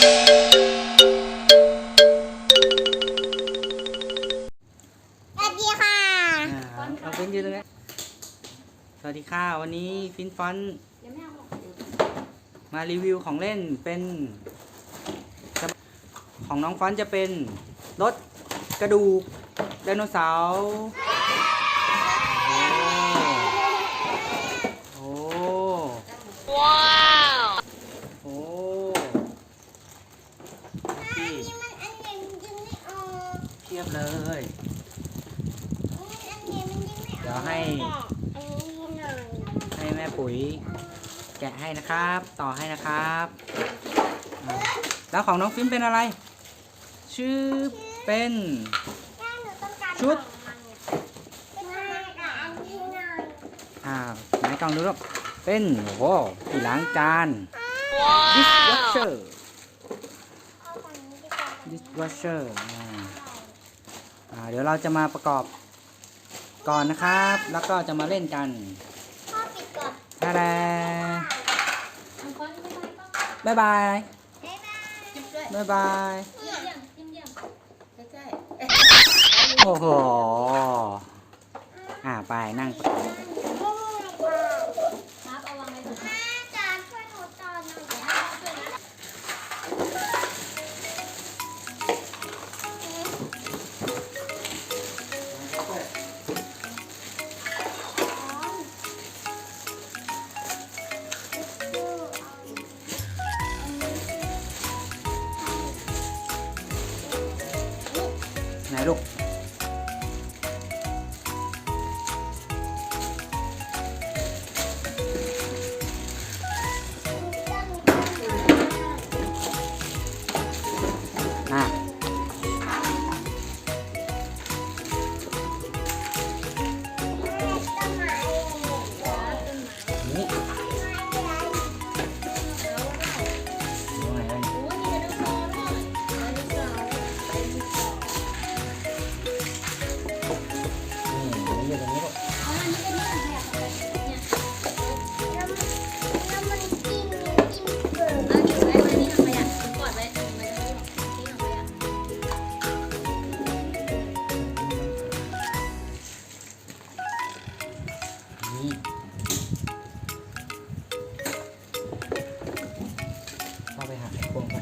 ดีค่ะเราเป็นยืนตรงนี้สวัสดีค่ะวันนี้ฟินฟอนมารีวิวของเล่นเป็นของน้องฟอนจะเป็นรถกระดูกไดโนเสาร์โอ้ว้าวโอ้เทียบเลยเดี๋ยวให้แม่ปุ๋ยแกะให้นะครับต่อให้นะครับแล้วของน้องฟิล์มเป็นอะไรชื่อเป็นชุดไหนกล่องดูลูกเป็นโว้ที่ล้างจาน dishwasher เดี๋ยวเราจะมาประกอบก่อนนะครับแล้วก็จะมาเล่นกันบ๊ายบายบายบ๊ายบายโอ้โหไปนั่งประกอบไหนลูกนี่เข้าไปหาไข่ควงไป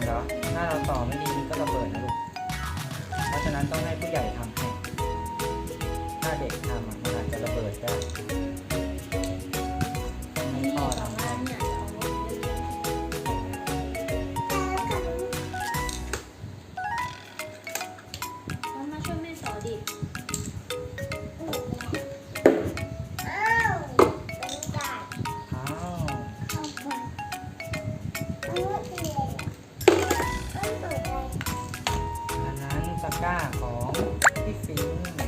เหรอถ้าเราต่อไม่ดีมันก็ระเบิดนะลูกเพราะฉะนั้นต้องให้ผู้ใหญ่ทำให้ถ้าเด็กทำมันอาจจะระเบิดได้ให้พ่อทำให้มาช่วยแม่สอนดิตะกร้าของพี่ฟิล์ม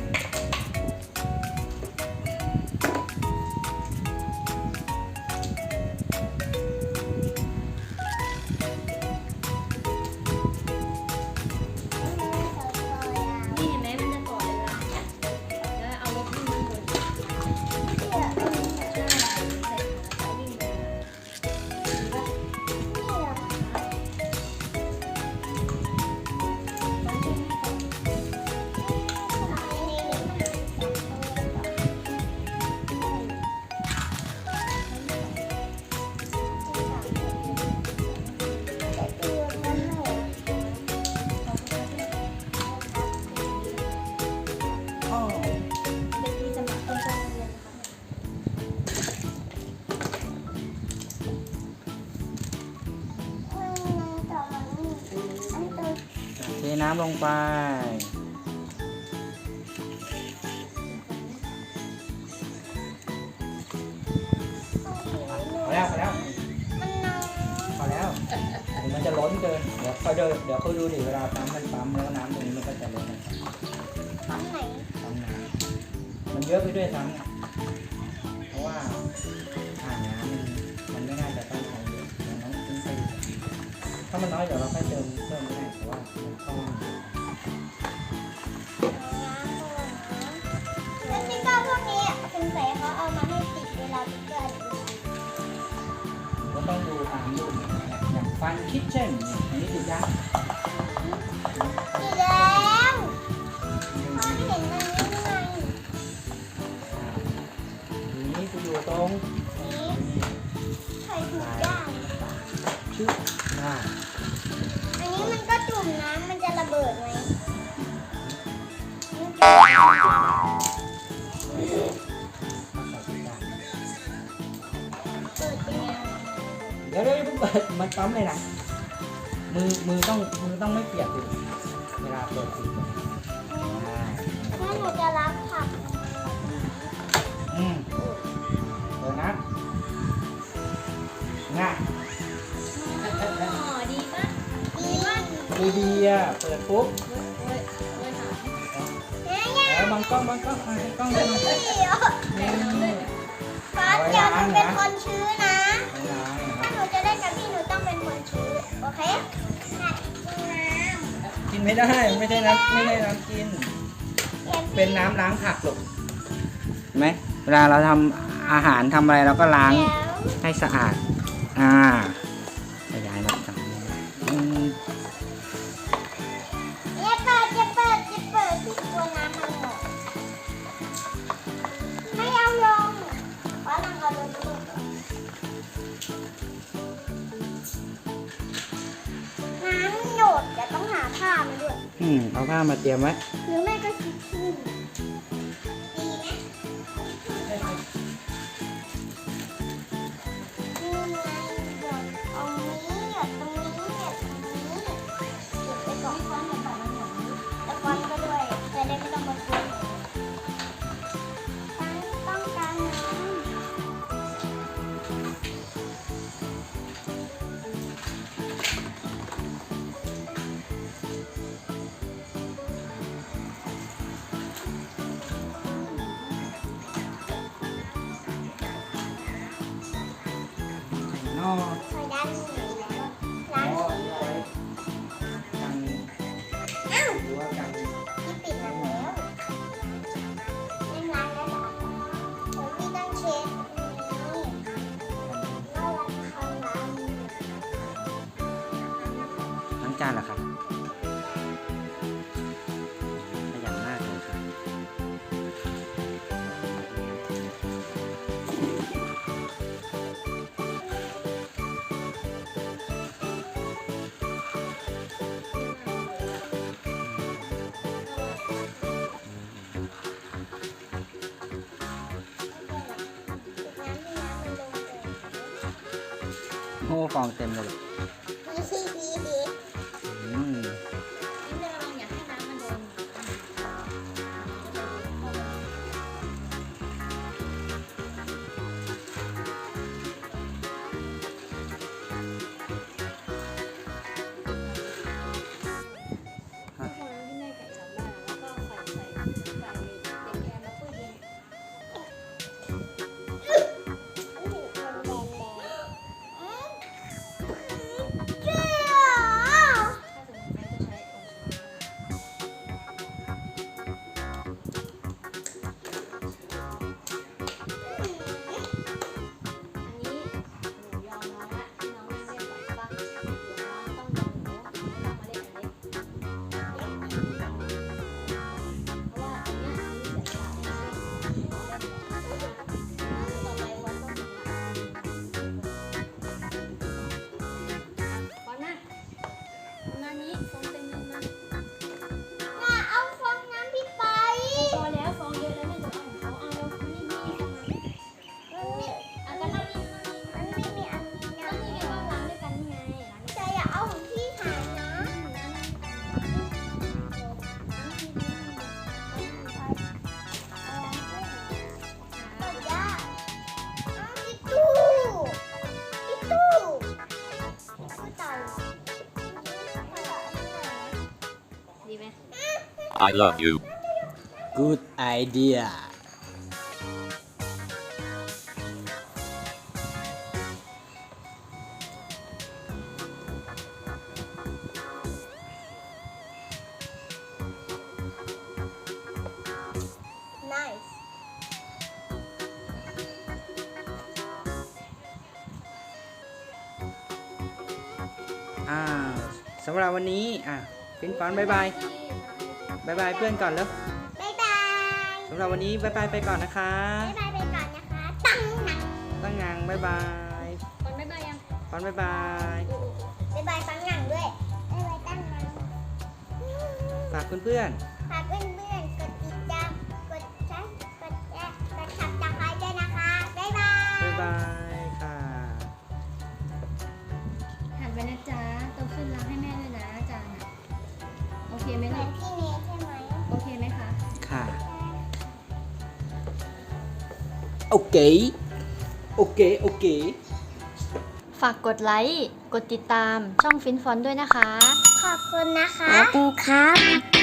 นี่เห็นไหมมันจะต่อเลยนะแล้วเอารถวิ่งมาเลยใช่ใส่วิ่งเลย ำลงไปพอแล้วพอแล้วพอแล้วเดี๋ยวมันจะล้นเกินเดี๋ยวคอยดูดิเวลาปั๊มมันปั๊มแล้วน้ำตรงนี้มันก็จะล้นนะครับ ปั๊มไหน ปั๊มน้ำมันเยอะไปด้วยซ้ำเนี่ยเพราะว่าอ่างน้ำมันไม่น่าจะต้องใช้เยอะมันต้องขึ้นไปถ้ามันน้อยเดี๋ยวเราค่อยเติมเพิ่มก็ได้แต่ว่ามันต้อง แล้วติ๊กเกอร์พวกนี้คุณใส่เขาเอามาให้ติดเวลาติ๊กเกอร์ ก็ต้องดูตามรูปอย่างฟันคิทเช่นอันนี้ติดยัง สีแดงพอเห็นมันนี่ไง นี้จะอยู่ตรง นี่ใส่ถุงย่าง ชื่อได้ อันนี้มันก็จุ่มน้ำมันจะระเบิดไหม เดี๋ยวเพิ่งเปิดมันปั๊มเลยนะมือต้องไม่เปียกดิเวลาเปิดปิด แม่หนูจะรับผัก เปิดนะง่าย อ๋อดีปะ ดี ดีอ่ะเปิดปุ๊บ โอ้ยหา แล้วบางกล้องให้กล้องได้ไหม เดี๋ยว แต่น้ำด้วย ฟ้าเดี๋ยวหนูเป็นคนชื้อนะ ไม่ล้างนะค ถ้า รับ หนูจะได้กับพี่หนูต้องเป็นคนชื้อโอเคกินน้ กินไม่ได้ไม่ใช่น้ำกิน ำ เป็นน้ำล้างผักลูกเห็นไหมเวลาเราทำอาหารทำอะไรเราก็ล้างให้สะอาดขยายมาสั่ง จะเปิดที่ตัวน้ำมันหมดไม่เอาลงเพราะเราเอาลงก่อนน้ำหยดแต่ต้องหาผ้ามาด้วย เอาผ้ามาเตรียมไว้ หรือไม่ก็ชิชชู่ดีไหมนี่ไงหยดตรงนี้หยดตรงนี้หยดตรงนี้หยดไปก่อนแล้วก้อนก็ด้วยจะได้ไม่ต้องมากวนฉันต้องการน้ำ นอก คอยด้านนี้แล้วล้าง เอา ที่ ไว้กัน อ้าว หรือว่ากัน ที่ปิดน้ำแล้วเล่นล้างแล้วเหรอผมพี่ต้องเช็ดนี่น่ารักคำล้าง ล้างจานเหรอครับขยันมากเลยครับโอ้ฟองเต็มเลย อืม นี่เราลองอยากให้น้ำมันโดน ครับ ที่แม่ไก่ทำได้แล้วก็ใส่เด็กแอนแล้วก็เย็น ถ้าสมมติแม่จะใช้องค์อันนี้หนูยอมน้องละที่น้องเล่นไหวใช่ปะเดี๋ยวน้องต้องยอมหนูไม่ต้องมาเล่นอันเล็กเพราะว่าอัน I love you. Good idea. nice สำหรับวันนี้ฟินฟอนบายบายบายบายเพื่อนก่อนแล้ว บ๊ายบาย สำหรับวันนี้บายบายไปก่อนนะคะ บ๊ายบายไปก่อนนะคะตั้งหนัก ตั้งงางบายบาย ก่อนบ๊ายบายยัง ฟอนบายบาย บ๊ายบายตั้งหนักด้วยบ๊ายบายตั้งหนัก ฝากเพื่อน ฝากเพื่อนๆกดติดตามกดแชร์กดแชร์กดซับสไครต์ด้วยนะคะบ๊ายบาย บายบายค่ะ หันไปนะจ๊ะโตขึ้นล้างให้แม่ด้วยนะจานอ่ะโอเคไหม เหมื ลู อน ก พี่เนยใช่ไหม โอเคไหมคะ ค่ะโอเคโอเค ฝากกดไลค์ กดติดตามช่องฟินฟอนด้วยนะคะ ขอบคุณนะคะ ขอบคุณครับ